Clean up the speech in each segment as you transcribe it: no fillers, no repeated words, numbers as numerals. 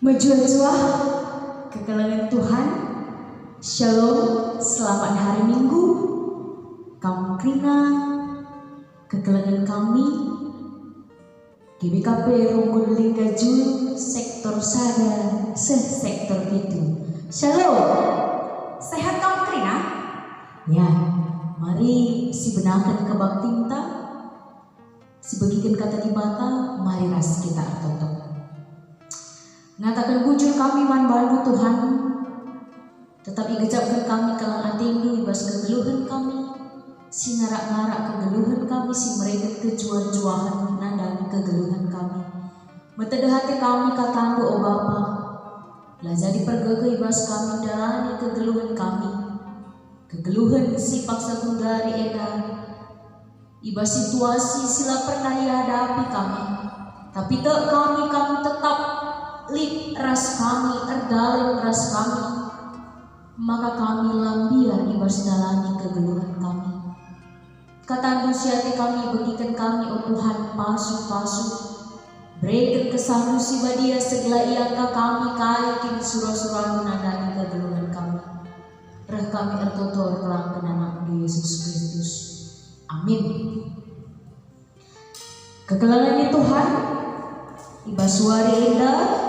Menjual-jual kekelengan Tuhan. Shalom, selamat hari Minggu. Kaum Krina, kekelengan kami GBKP Ronggon Linggajul sektor sada sektor itu. Shalom, sehat kaum Krina? Ya, mari si benarkan kebaktinta, si bagikan kata di mata, mari ras kita artotok. Ngatakan bujur kami man bandu Tuhan, tetapi gejapkan kami kalang atindu ibas kegeluhan kami, si ngarak-ngarak kegeluhan kami, si mereka kejuan-juahan nandang kegeluhan kami. Metede hati kami katandu o Bapa, lah jadi pergege ibas kami dalani kegeluhan kami, kegeluhan si paksa gundari edan, ibas situasi sila pernah dihadapi kami, tapi tak kami tetap lip ras kami, erdalam ras kami, maka kami lambiar ibas dalani kegeluhan kami. Kata nusiati kami bagikan kami o Tuhan pasu-pasu, berikan kesan si badia segala iaka kami kaikin surah-surah menandani kegeluhan kami. Reh kami ertotor kelangkan anak Yesus Kristus. Amin. Kegelangannya Tuhan, ibas suari indah,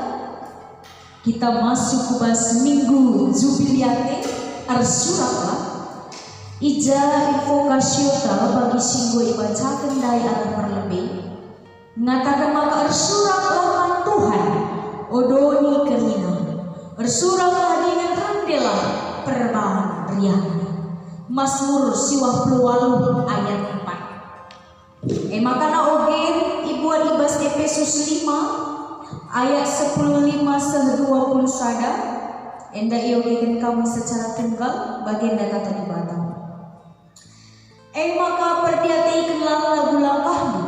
kita masuk ke bas minggu jubiliate arsuraklah ija invokasiota bagi singgo ibacakan dari arah perlebih mengatakan maka arsuraklah Tuhan odoni kerina arsuraklah dengan rendelah perbahan riang Mazmur 28 ayat 4 makana ogen ibuat ibas Efesus 5 ayat 15-20 sada enda iogikan kami secara tunggal bagian kata di batang. Maka perdiatikanlah lagu langkahmu,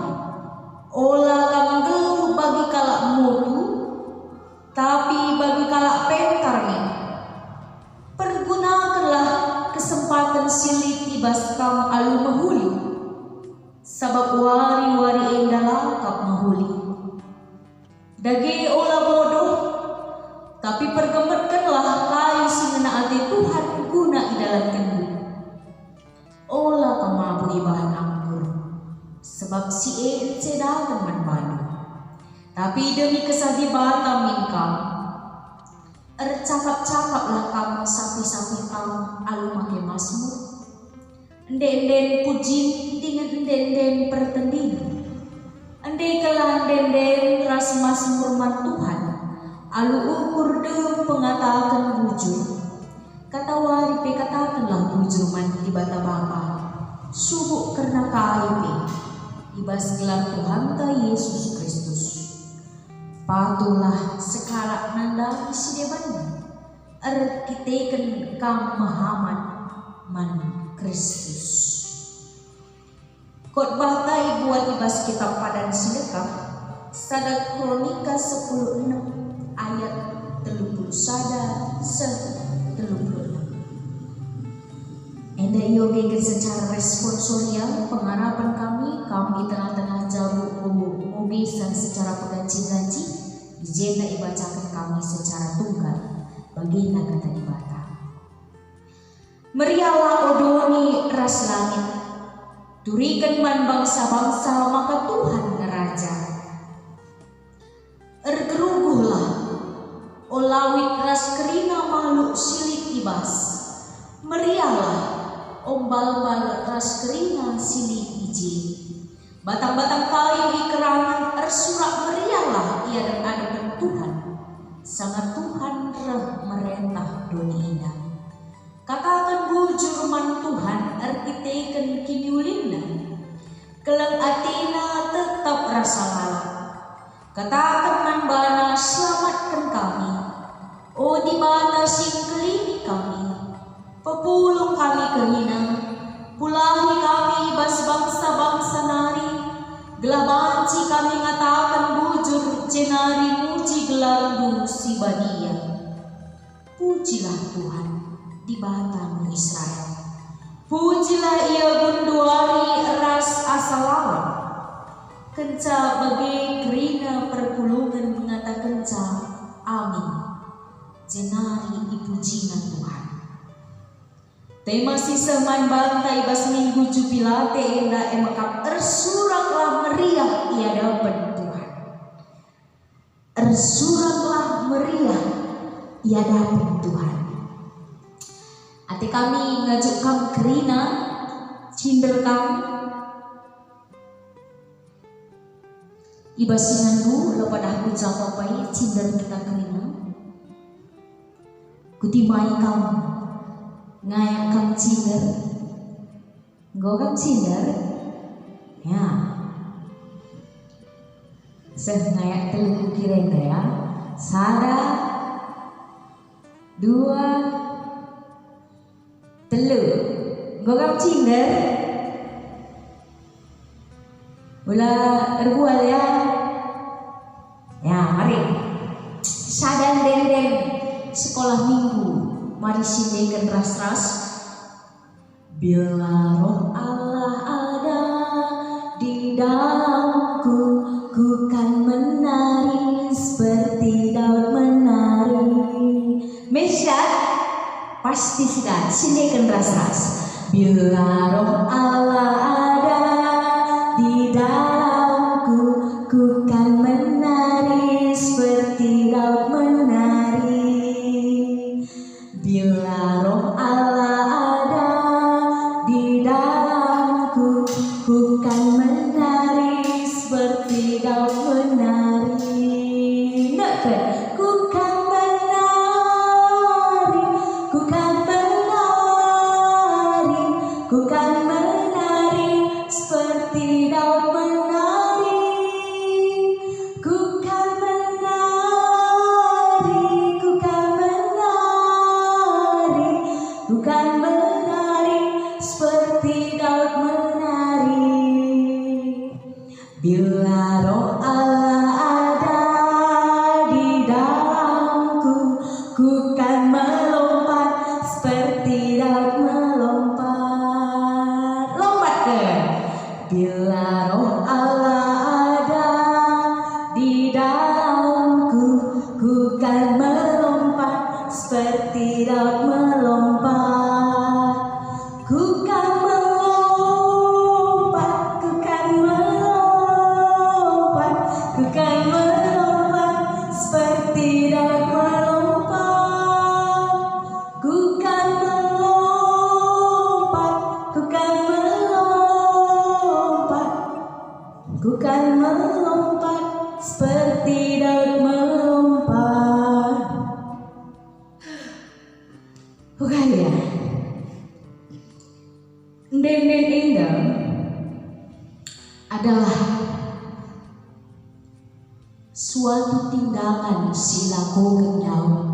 olah kamu geluh bagi kalak mutu, tapi bagi kalak pentarnya. Pergunakanlah kesempatan silit ibas kamu alu mahuli, sabab wari-wari enda langkap mahuli. Dagi olah bodoh, tapi pergemetkanlah kayu singena ati Tuhan guna di dalam kendu. Olah kemabu ibahan anggur, sebab si cedakan manbanu. Tapi demi kesadiban minkam, ercakap-cakaplah kamu sapi-sapi kamu alu make Mazmur. Enden puji dengan enden pertandingan. Andai kalah denden ras Mazmur man Tuhan, alu ukur de pengatakan bujur, kata wari pe katakanlah bujur man di bata Bapa, subuk karena kaipe, ibas gelar Tuhan ta Yesus Kristus. Patulah sekarang nanda isi deban, erkiteken kam Muhammad man Kristus. Khotbah tai buat ibas kitab padan sedekah sada Kronika 10:6 ayat 30 sada 36. Enda ioge secara responsorial pengharapan kami tengah-tengah jauh mobil secara penggaji-gaji dijena ibacakan kami secara tunggal baginda kata dibata. Merialah odoni ras langit, turikan man bangsa-bangsa maka Tuhan ngeraja. Ergeruguhlah olawit ras kerina makhluk silit ibas, merialah ombal-bal ras kerina silit iji. Batang-batang kayu ikerangan ersurak merialah ia dan hadapan Tuhan, sangat Tuhan reh merentah dunia indah. Katakan bujur man Tuhan arkiteken kiniulinna, kelang atina tetap rasa lalat. Katakan man bana selamatkan kami, o di bata singkelini kami, pepulung kami kerina, pulahi kami ibas bangsa-bangsa nari, gelabanci kami ngatakan bujur jenari muji gelar si badia. Pujilah Tuhan di batamu Israel, pujilah ia gunduari ras asalawan, kenca bagi kerina perpulungan mengatakan kenca amin. jenari ipujinan Tuhan. Tema sisa man bantai bas minggu jubilate indah emakap ersuraklah meriah ia dapat Tuhan. Ersuraklah meriah ia dapat Tuhan. Ati kami ngajuk kam kerina cinder kami ibasinganku lo pada aku jawabai cinder kita kerina kutimai kamu ngayak kamu cinder ngogam cinder ya ngayak telu kirain ya sada dua telu ngogam cinder ulah erbual ya mari sadan den sekolah minggu mari sindekan ras-ras bila roh Allah ada di dalamku ku kan menari seperti Daud menari. Mesya pasti sudah sindekan ras-ras bila roh Allah ada di dalamku ku kan menari seperti Daud menari. Bila roh Allah ada di dalamku ku kan menari seperti Daud menari. Ku kan menari, ku kan menari, ku kan menari seperti Daud menari. Ku kan menari, ku kan menari, ku kan menari seperti Daud menari. Bila roh Allah ada di dalamku, ku kan melompat seperti Daud melompat. Lompat ke. Bila roh Allah ada di dalamku, ku kan melompat seperti Daud melompat. Ku kan melompat, ku kan melompat, ku kan melompat seperti Daud melompat. Ku kan melompat, ku kan melompat, ku kan melompat seperti Daud melompat. Bukan ya? Den indah adalah suatu tindakan silaku Daud.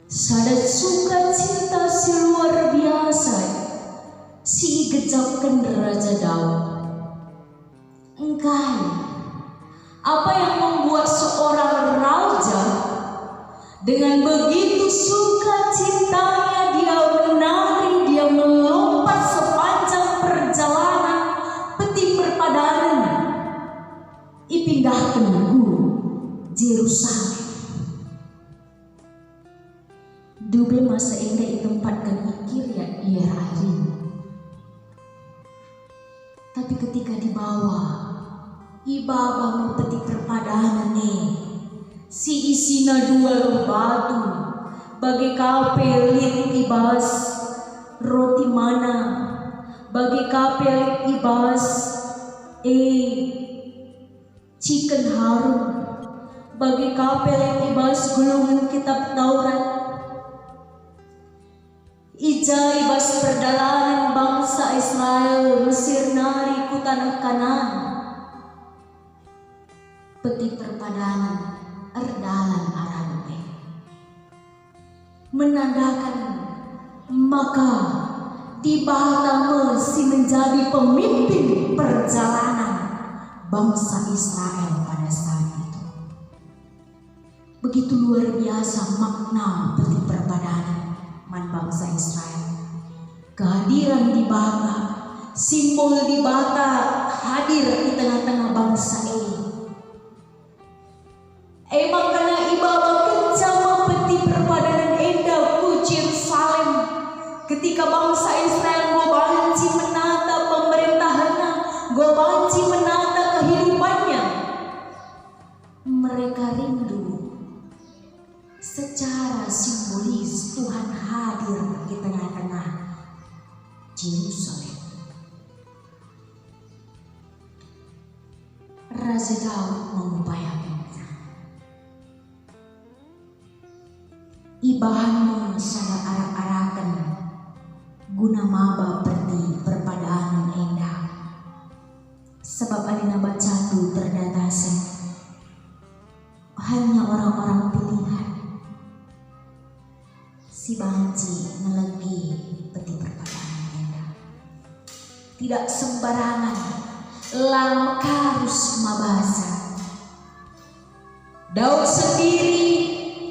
Sada sukacita si luar biasa si gejapkan Raja Daud. Engkau apa yang membuat seorang raja dengan begitu sukacitanya dia menari, dia melompat sepanjang perjalanan peti perpadanan ipindahkan ku Yerusalem. Dube masa indah ditempatkan ikir ya ia hari. Tapi ketika dibawa ibaba peti perpadanan si isina dua batu bagi kapelit ibas roti mana bagi kapelit ibas chicken harum bagi kapelit ibas gulungan kitab Taurat. Ija ibas perjalanan bangsa Israel Mesir nari ku tanah Kanaan. Peti perpadanan erdalan arane menandakan maka tiba-tiba si menjadi pemimpin perjalanan bangsa Israel pada saat itu. Begitu luar biasa makna peti perpadanan man bangsa Israel. Kehadiran di bata, simbol di bata hadir di tengah-tengah bangsa ini. Makana ibaba kencama peti secara simbolis Tuhan hadir di tengah-tengah Yerusalem. Raja Daud mengupayakannya. Ibahanmu sangat arak-arakan guna maba perti perpadanan endah. Sebab adina bacandu terdatasi hanya orang-orang pilihan. Si banci ngelegi peti perpadanan endah. Tidak sembarangan lang harus mabasa. Daud sendiri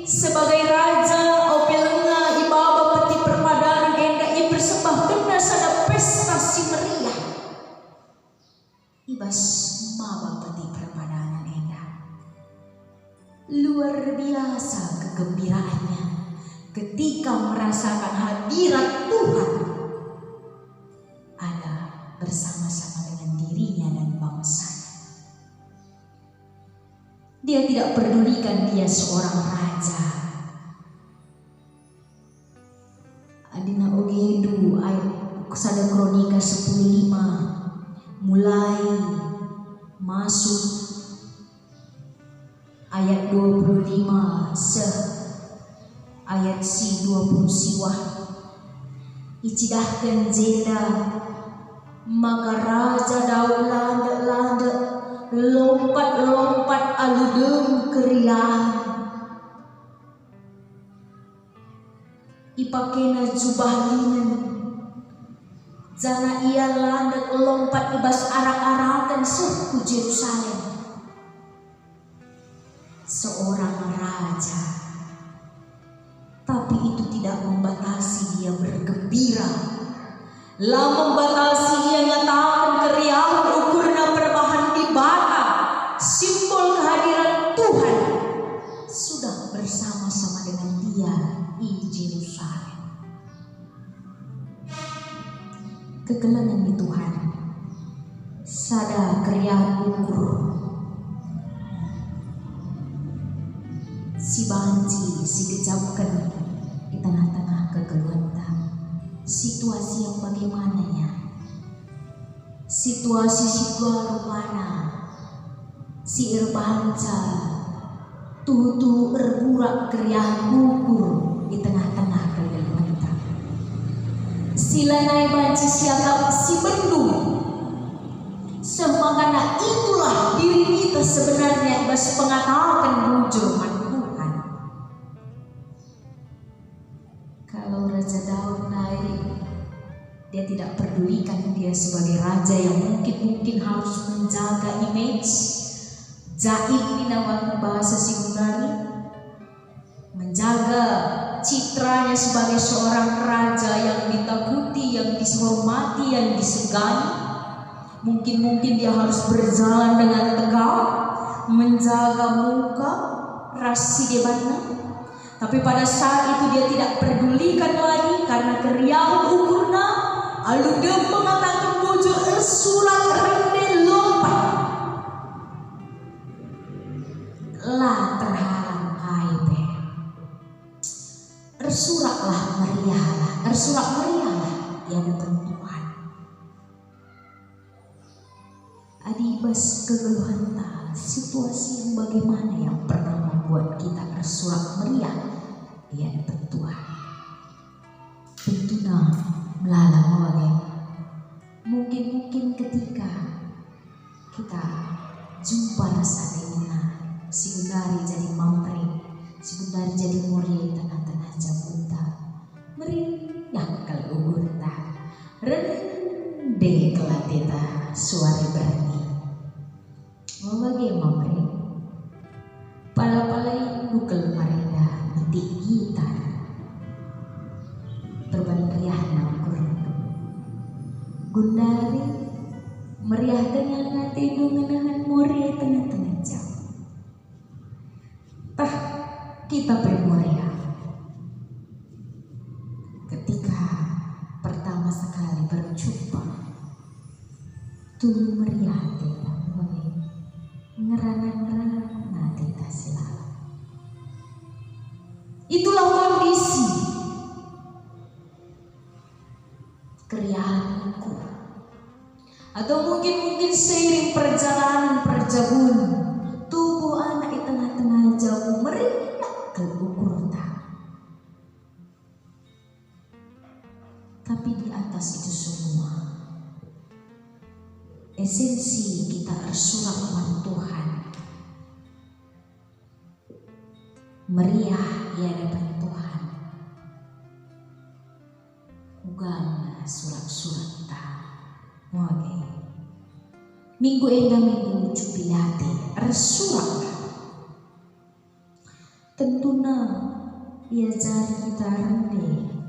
sebagai raja opelna ibaba peti perpadanan endah i persembahkan sada pesta si meriah. Ibas maba peti perpadanan endah. Luar biasa kegembiraannya ketika merasakan hadirat Tuhan ada bersama-sama dengan dirinya dan bangsa. Dia tidak pedulikan dia seorang raja. Adina ogedu ayat kusada kronika 10:5 mulai masuk ayat 25 ayat si 20 siwah icidahkan jeda. Maka Raja Daud landa-landa lompat-lompat aludem keriaan. Ipakena jubah linen. Jana ia landa lompat ibas arak-arakan suku Yerusalem. Seorang raja. Tapi itu tidak membatasi dia bergembira. Lah membatasi ia nyatakan keriahan ukurna perbahan di bata, simbol kehadiran Tuhan sudah bersama-sama dengan dia di Yerusalem. Kegelangan di Tuhan sada keriahan ukur si banci si kejauhkan di tengah-tengah kegeluhan. Situasi yang bagaimana ya? Situasi si mana? Si erbanca tuh erburak keriah gugur di tengah-tengah kegeluhan. Sila naik banci siagap si bendung. Semangana itulah diri kita sebenarnya ibas pengatakan bujur Tuhan. Kalau Raja Daud naik, dia tidak pedulikan dia sebagai raja yang mungkin harus menjaga image jaim minawang bahasa Singgunani, menjaga citranya sebagai seorang raja yang ditakuti, yang dihormati, yang disegani. Mungkin dia harus berjalan dengan tegak, menjaga muka rasi debatnya. Tapi pada saat itu dia tidak pedulikan lagi karena keriahan ukurna aludem mengatakan bujur surat rende lompat lah terhalang kaipe ersuraklah meriahlah yang tentuan adibas kegeluhan situasi yang bagaimana yang pernah membuat kita bersurak meriah yang tentuan tentunya melalang oleh mungkin ketika kita jumpa rasa dengar si Gundari jadi mampre, si Gundari jadi murid tengah-tengah jabunta meriah kalau urta rende kelatita suari berani membagi mampre pala-pala bukel marida nanti gitar berberiah nakur Gundari meriah dengan hati dengan muria tengah-tengah jam kita bermeriah ketika pertama sekali berjumpa tuh meriah kita ngerana-ngerana kita selalu Itulah kondisi keriaan ukur. Atau mungkin seiring perjalanan perjabun, tubuh anak di tengah-tengah jauh meriak ke ukur tak. Tapi di atas itu semua, esensi kita tersurat oleh Tuhan. Meriah di hadapan Tuhan. Ugang surat-surat tak. Oke. Minggu endah minggu jubilate tersurat. Tentuna ia jari kita rendah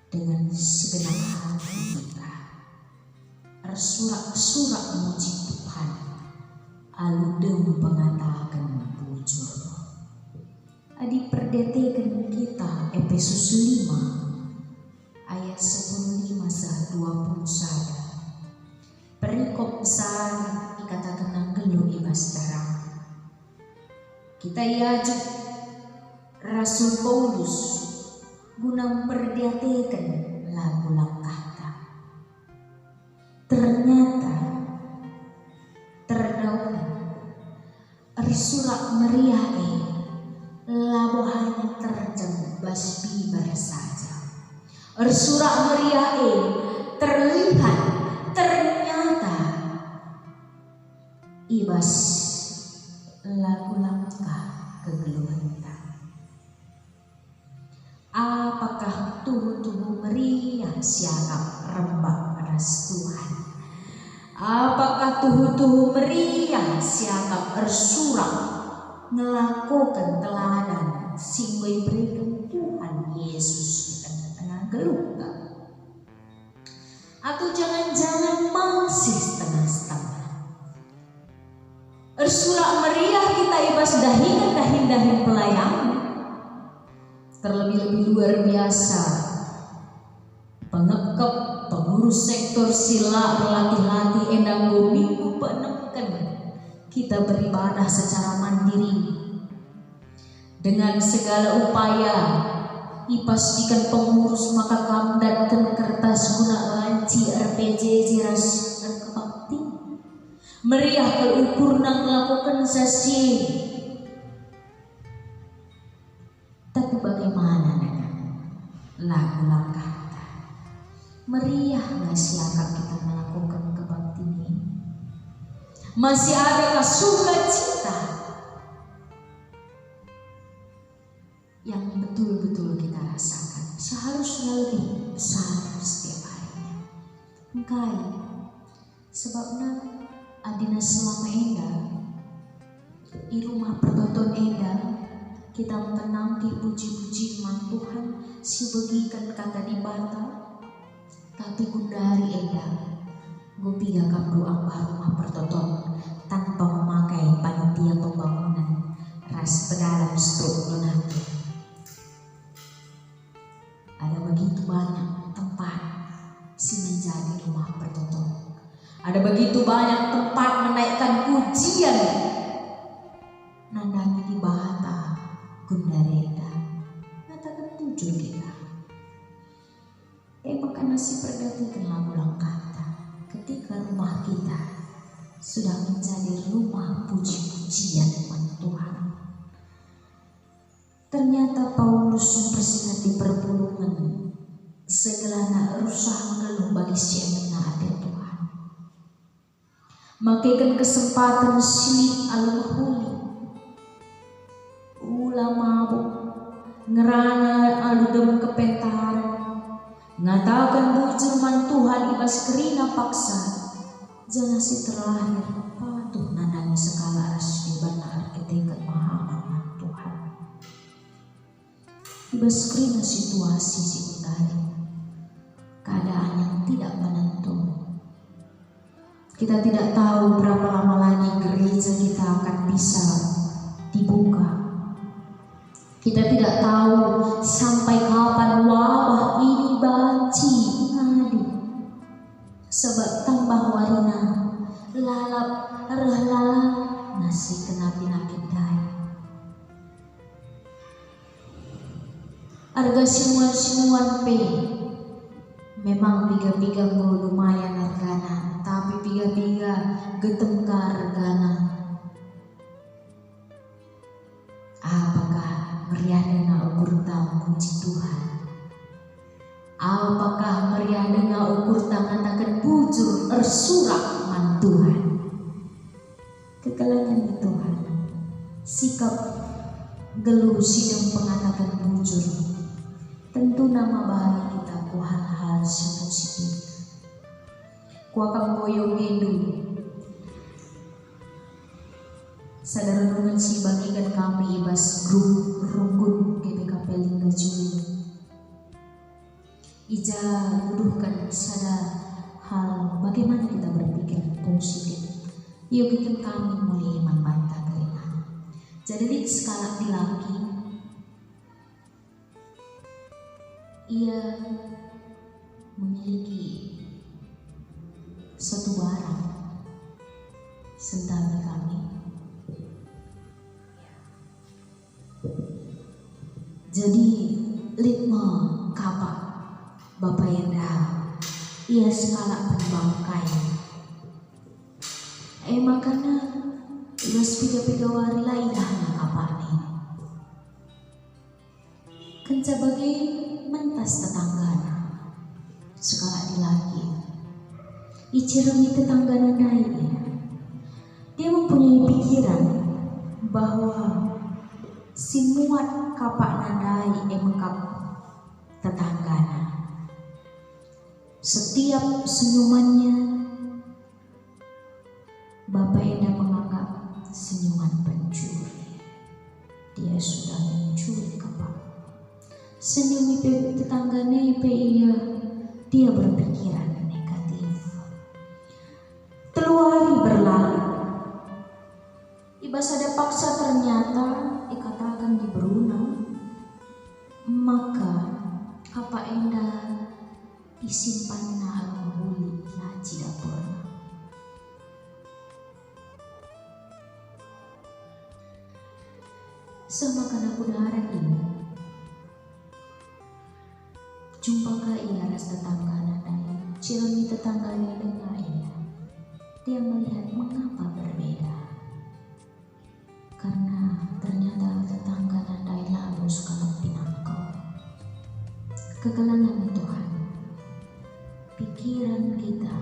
dengan segenap hati kita. Tersurat-surat muji Tuhan. Aludem pengatakan bujur. Adi perdetekan kita Efesus 5 ayat 15-20 sada. Perikop besar dikatakan nanggelu ibas terang. Kita iajuk Rasul Paulus guna perdetekan lagu langkah. Ternyata terdahulu surat meriah labuhannya terjang basbibar saja. Surat meriah terlihat ternyata ibas lagu langkah kegeluhan. Apakah tubuh meriah siagap rembak ras Tuhan? Apakah tubuh meriah siagap bersurat melakukan teladan singgoy berikan Tuhan Yesus di tengah-tengah geluh? Atau jangan-jangan masih setengah-setengah? Bersurat meriah kita ibas dahin pelayanan. Terlebih-lebih luar biasa pengekep pengurus sektor sila berlatih-latih endang minggu penekan kita beribadah secara mandiri dengan segala upaya. Dipastikan pengurus maka kamdatkan kertas guna lanci RPJ ras kebakti meriah keukur nang melakukan sesi. Tapi bagaimana dengan lagu langkah kita? Meriah nggak siapa kita melakukan kebakti ini? Masih adakah sukacita yang betul-betul kita rasakan? Seharusnya lebih besar setiap harinya. Engkai sebabnya adina selama enda di rumah pertonton enda kita menanti puji-puji Tuhan si begikan kata di bata. Tapi gundari enda gue pigakam doa rumah pertonton tanpa memakai panitia pembangunan ras pedalam struk lunati. Ada begitu banyak tempat si menjadi rumah pertonton. Ada begitu banyak tempat menaikkan pujian nandani di bata gundareda. Katakan tujuh kita. Maka nasi perhatikan lagu langkah ketika rumah kita sudah menjadi rumah puji-pujian Tuhan. Ternyata Paulus bersingat di perpulungan segelana rusak mengeluh bagi siapa ada Tuhan. Makaikan kesempatan silik aluhuli ulama ngerana aludem kepentaran ngatakan bujur Tuhan ibas kerina paksa jangan si terlahir patuh nandani sekala ras di bana arketekat maha Tuhan ibas kerina situasi si utari keadaan yang tidak menentu. Kita tidak tahu berapa lama lagi gereja kita akan bisa dibuka. Kita tidak tahu sampai kapan wabah ini banci ngadu. Sebab tambah warina lalap lalap nasi kena penyakit daya. Harga sinuan-sinuan pe memang piga-piga go lumayan hargana, tapi piga-piga getengkar hargana. Apakah meriah dengan ukur tahu puji Tuhan? Apakah meriah dengan ukur tangan akan bujur ersurak man Tuhan? Kekelangan Tuhan, sikap geluh sidang pengatakan bujur, tentu nama baik kita ku hal-hal positif. Ku akan boyong gendu sadar renungan si bagikan kami ibas grup rungkun GPKP Lingga Juli. Ija buduhkan sadar hal bagaimana kita berpikir positif. Yuk bikin kami mulai iman bantah keringan. Jadi di skala di laki, ia memiliki satu barang sentani kami. Jadi litma kapak Bapak Yenda, ia skala penbangkai. Makanya ilas piga-piga wari lah indahnya kapak ini. Kenca bagi mentas tetanggana skala di laki. Icirami tetanggana naiknya. Dia mempunyai pikiran bahwa si muat kapak nandai emekap tetanggana. Setiap senyumannya Bapak Enda menganggap senyuman pencuri. Dia sudah mencuri kapak. Senyum ipe tetangganya ipe dia berpikiran negatif. Telu hari berlalu. Ibas ada paksa ternyata dikatakan di berunang. Maka kapak Enda disimpan nahal huli laci dapur. Sama karena udara ini, jumpakah ia ras tetanggana dan cirami tetangganya dengan ia. Dia melihat mengapa berbeda, karena ternyata tetanggana dai lalu sekalak pinangkau. Kegelangan Tuhan, pikiran kita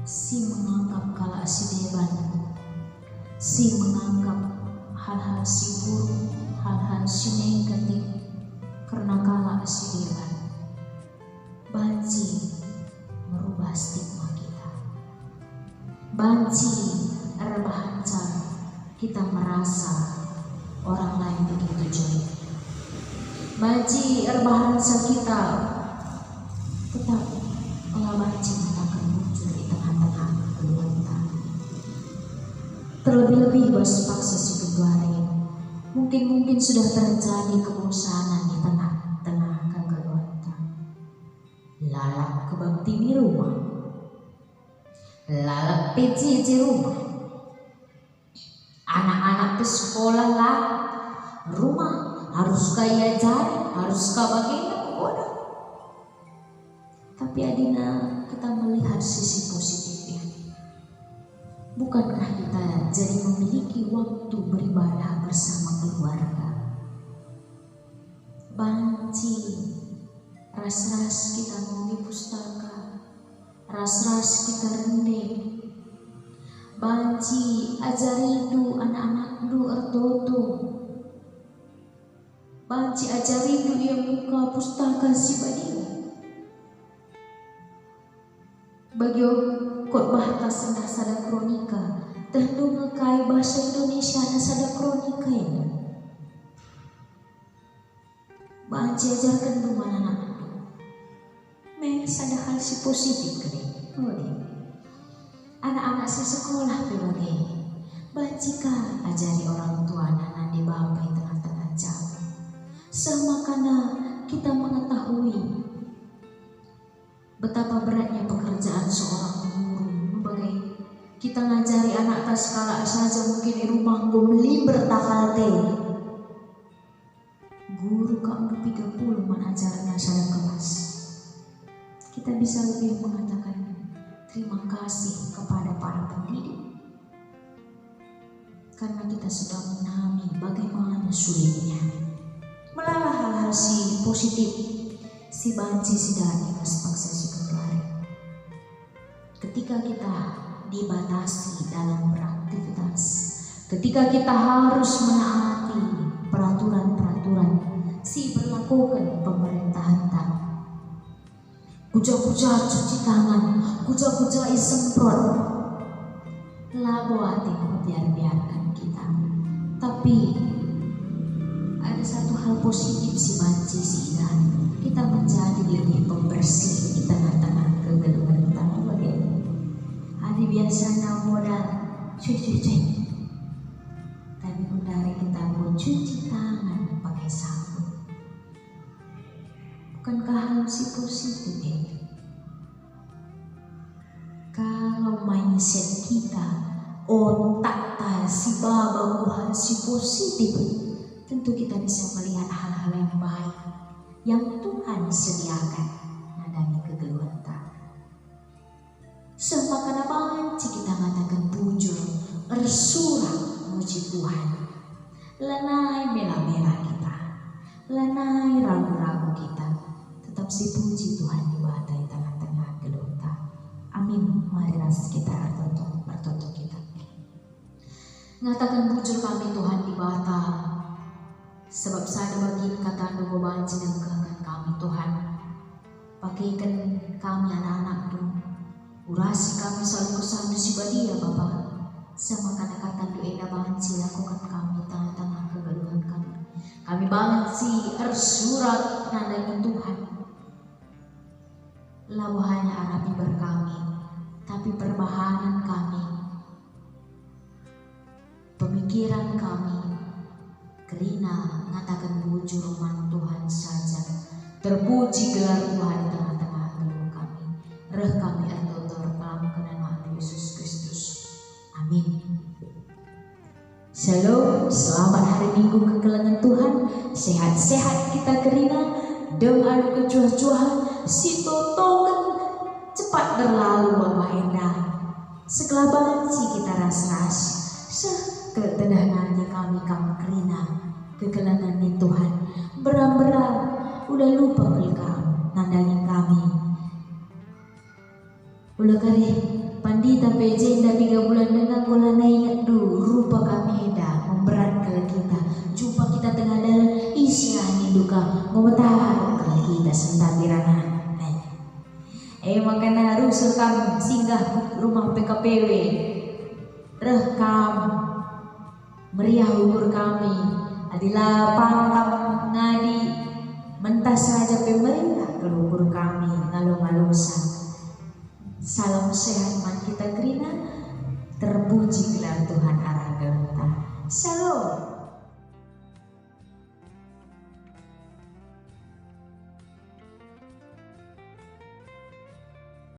si menganggap kala si deban, si menganggap hal-hal si buruk, hal-hal si negatif karena kala si dewan. Banci merubah stigma kita. Banci rebahanca kita merasa orang lain begitu jelek. Banci rebahanca kita tetap banci akan muncul di tengah-tengah keluarga. Terlebih-lebih bos paksa si mungkin sudah terjadi kebosanan di tengah-tengah kekeluarga. Lalak kebakti di rumah, lalak PC di rumah, anak-anak ke sekolah lah, rumah harus kaya jari, harus bagaimana bodoh. Tapi Adina kita melihat sisi positifnya. Bukankah kita jadi memiliki waktu beribadah bersama keluarga? Banci ras-ras kita ngomong pustaka, ras-ras kita rendeng. Banci ajari du anak-anak du ertoto. Banci ajari du yang buka pustaka si badiu. Bagi khotbah tasanda sada kronika, tentu ngekai bahasa Indonesia na sada kronika ini. Banci ajarkan du mana anak. Sada hal si positif kene. Anak-anak si sekolah pilih. Bacika ajari orang tua nana di bapai tengah-tengah jam. Sama karena kita mengetahui betapa beratnya pekerjaan seorang guru. Bagai kita ngajari anak tas skala saja mungkin di rumah beli bertakal teh. guru kamu 30 mengajarkan sana kelas. Kita bisa lebih mengatakan terima kasih kepada para pendidik, karena kita sudah memahami bagaimana sulitnya. Melalah hal-hal si positif, si banci si dani paksa si kekelari. Ketika kita dibatasi dalam beraktivitas, ketika kita harus menaati peraturan-peraturan si berlakukan pemerintahan tak. Kuja-kuja cuci tangan, kuja-kuja semprot. Labo hati biar-biarkan kita. Tapi ada satu hal positif si banci si idan. Kita menjadi lebih pembersih di tengah-tengah kegelapan tanah bagaimana. Ada biasanya modal cuci. Tapi dari kita pun cuci tangan pakai sabun. Bukankah hal si positif ini? Kalau mindset kita otak si baba hal si positif, tentu kita bisa melihat hal-hal yang baik yang Tuhan sediakan nadani kegeluhan tak. Semakan banci kita mengatakan bujur, bersurat muji Tuhan. Lanai mela-mela kita, lanai ragu-ragu kita, tetap si puji Tuhan di batai tengah-tengah gelota. Amin. Mari ras kita bertoto kita. Ngatakan bujur kami Tuhan di bata, sebab sada bagi kata doa banci dan kehendak kami Tuhan. Pakaikan kami anak-anak tu, urasi kami selalu kesana si badia Bapa. Sama kata-kata doa banci lakukan kami tengah-tengah kegaduhan kami. Kami banci ersurat nadani Tuhan. Lalu hanya arapi berkami, tapi perbahanan kami, pemikiran kami, kerina ngatakan bujur rumah Tuhan saja. Terpuji gelar Tuhan di tengah-tengah geluh kami. Reh kami ertotor dalam kenaan Yesus Kristus. Amin. Shalom, selamat hari Minggu kekelengan Tuhan. Sehat-sehat kita kerina, dengan kejuah-juahan si totongan cepat berlalu Bapak Endah. Segala si kita ras-ras, ketedah nanti kami kerina kekelengan ni Tuhan. Beram-beram udah lupa belkam nandangin kami. Ulah kari pandita pejenda 3 bulan dengan bola naik du rupa kami dah memberat ke kita. Jumpa kita tengah dalam isian duka ngometar ke kita sentatirana. Makanya rusuh kami singgah rumah PKPW. Rekam meriah ukur kami adilah pangkam ngadi mentah saja pemerintah keluhur kami ngalung-alungsan. Salam sehat man kita kerina, terpuji gelar Tuhan arah gelata. Shalom.